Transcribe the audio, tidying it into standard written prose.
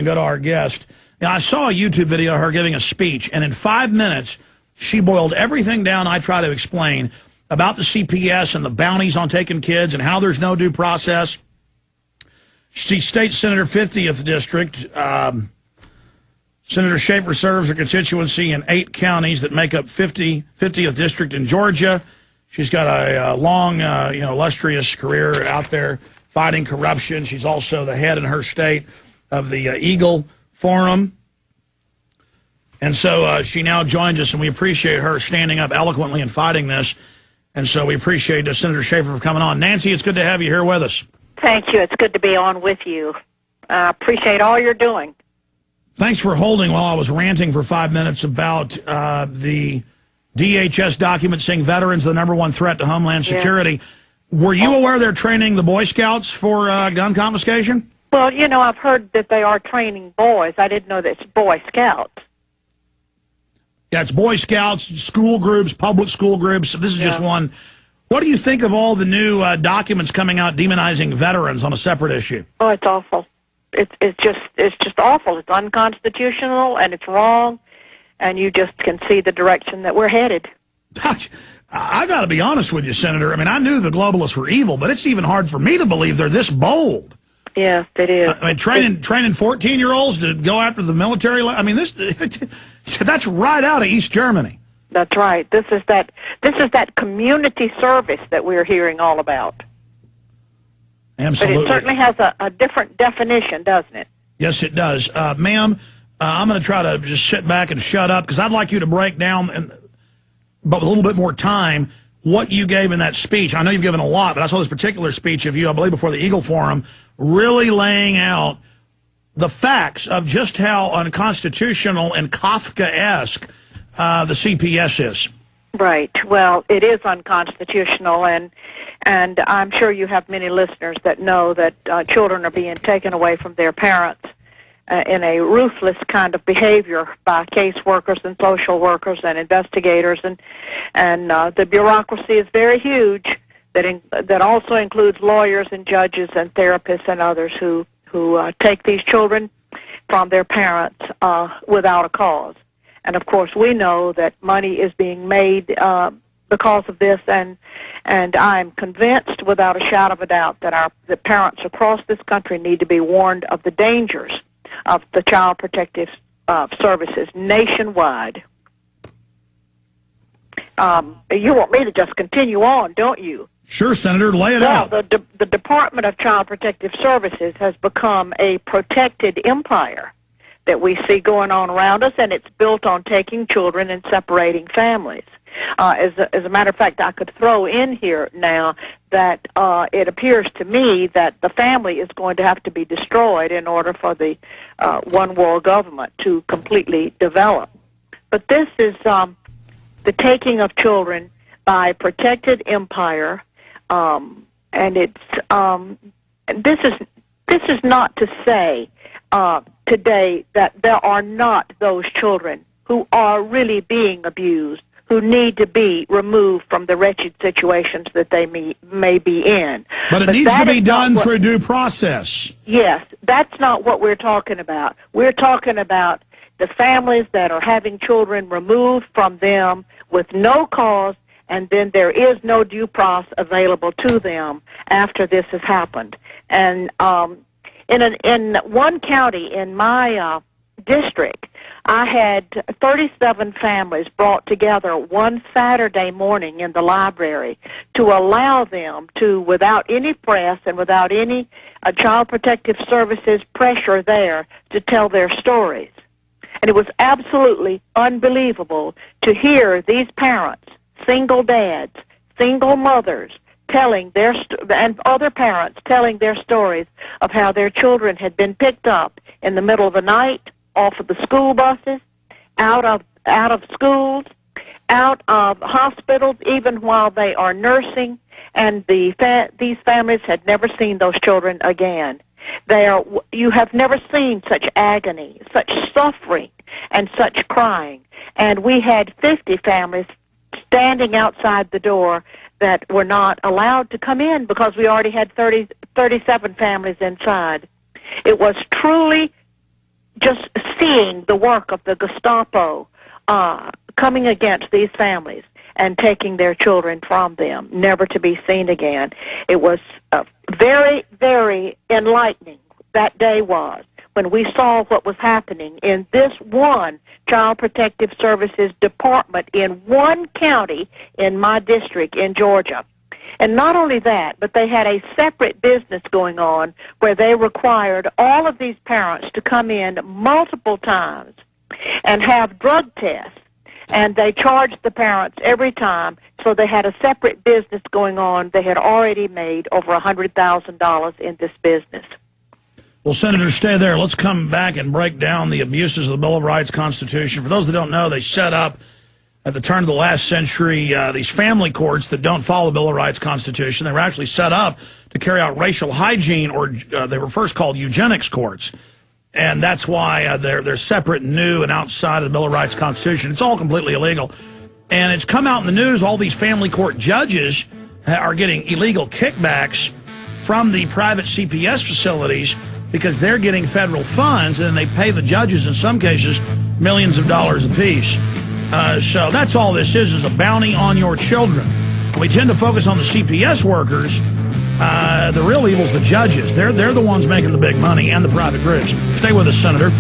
to go to our guest. Now, I saw a YouTube video of her giving a speech, and in 5 minutes, she boiled everything down I try to explain about the CPS and the bounties on taking kids and how there's no due process. She's State Senator 50th District. Senator Schaefer serves her constituency in 8 counties that make up 50th District in Georgia. She's got a long, illustrious career out there fighting corruption. She's also the head in her state of the Eagle Forum. And so she now joins us, and we appreciate her standing up eloquently and fighting this. And so we appreciate Senator Schaefer for coming on. Nancy, it's good to have you here with us. Thank you. It's good to be on with you. I appreciate all you're doing. Thanks for holding while I was ranting for 5 minutes about the DHS document saying veterans are the #1 threat to Homeland Security. Yeah. Were you aware they're training the Boy Scouts for gun confiscation? Well, I've heard that they are training boys. I didn't know that it's Boy Scouts. Yeah, it's Boy Scouts, school groups, public school groups. This is just one. What do you think of all the new documents coming out demonizing veterans on a separate issue? Oh, it's awful. It's just awful. It's unconstitutional and it's wrong, and you just can see the direction that we're headed. I got to be honest with you, Senator. I mean, I knew the globalists were evil, but it's even hard for me to believe they're this bold. Yes, it is. I mean, training 14-year-olds to go after the military. I mean, that's right out of East Germany. That's right. This is that community service that we're hearing all about. Absolutely. But it certainly has a different definition, doesn't it? Yes, it does. Ma'am, I'm going to try to just sit back and shut up because I'd like you to break down, but with a little bit more time, what you gave in that speech. I know you've given a lot, but I saw this particular speech of you, I believe, before the Eagle Forum, really laying out the facts of just how unconstitutional and Kafkaesque the CPS is. Right. Well, it is unconstitutional, and I'm sure you have many listeners that know that children are being taken away from their parents in a ruthless kind of behavior by caseworkers and social workers and investigators, and the bureaucracy is very huge. That also includes lawyers and judges and therapists and others who take these children from their parents without a cause. And of course, we know that money is being made because of this, and I'm convinced, without a shadow of a doubt, that the parents across this country need to be warned of the dangers of the Child Protective Services nationwide. You want me to just continue on, don't you? Sure, Senator, lay it out. The Department of Child Protective Services has become a protected empire that we see going on around us, and it's built on taking children and separating families. As a matter of fact, I could throw in here now that it appears to me that the family is going to have to be destroyed in order for the one world government to completely develop. But this is the taking of children by a protected empire, and it's this is not to say today that there are not those children who are really being abused, who need to be removed from the wretched situations that they may be in. But it needs to be done through due process. Yes, that's not what we're talking about. We're talking about the families that are having children removed from them with no cause, and then there is no due process available to them after this has happened. And in one county in my district, I had 37 families brought together one Saturday morning in the library to allow them to, without any press and without any Child Protective Services pressure there, to tell their stories. And it was absolutely unbelievable to hear these parents, single dads, single mothers, telling and other parents telling their stories of how their children had been picked up in the middle of the night, off of the school buses, out of schools, out of hospitals, even while they are nursing, and these families had never seen those children again. You have never seen such agony, such suffering, and such crying. And we had 50 families standing outside the door that were not allowed to come in because we already had 37 families inside. It was truly just seeing the work of the Gestapo coming against these families and taking their children from them, never to be seen again. It was very, very enlightening, that day was, when we saw what was happening in this one Child Protective Services department in one county in my district in Georgia. And not only that, but they had a separate business going on where they required all of these parents to come in multiple times and have drug tests. And they charged the parents every time, so they had a separate business going on. They had already made over $100,000 in this business. Well, Senator, stay there. Let's come back and break down the abuses of the Bill of Rights Constitution. For those that don't know, they set up, at the turn of the last century, these family courts that don't follow the Bill of Rights Constitution. They were actually set up to carry out racial hygiene, or they were first called eugenics courts. And that's why they're separate and new and outside of the Bill of Rights Constitution. It's all completely illegal. And it's come out in the news, all these family court judges are getting illegal kickbacks from the private CPS facilities because they're getting federal funds, and then they pay the judges, in some cases, millions of dollars apiece. So that's all this is a bounty on your children. We tend to focus on the CPS workers. The real evil's the judges. They're the ones making the big money, and the private groups. Stay with us, Senator.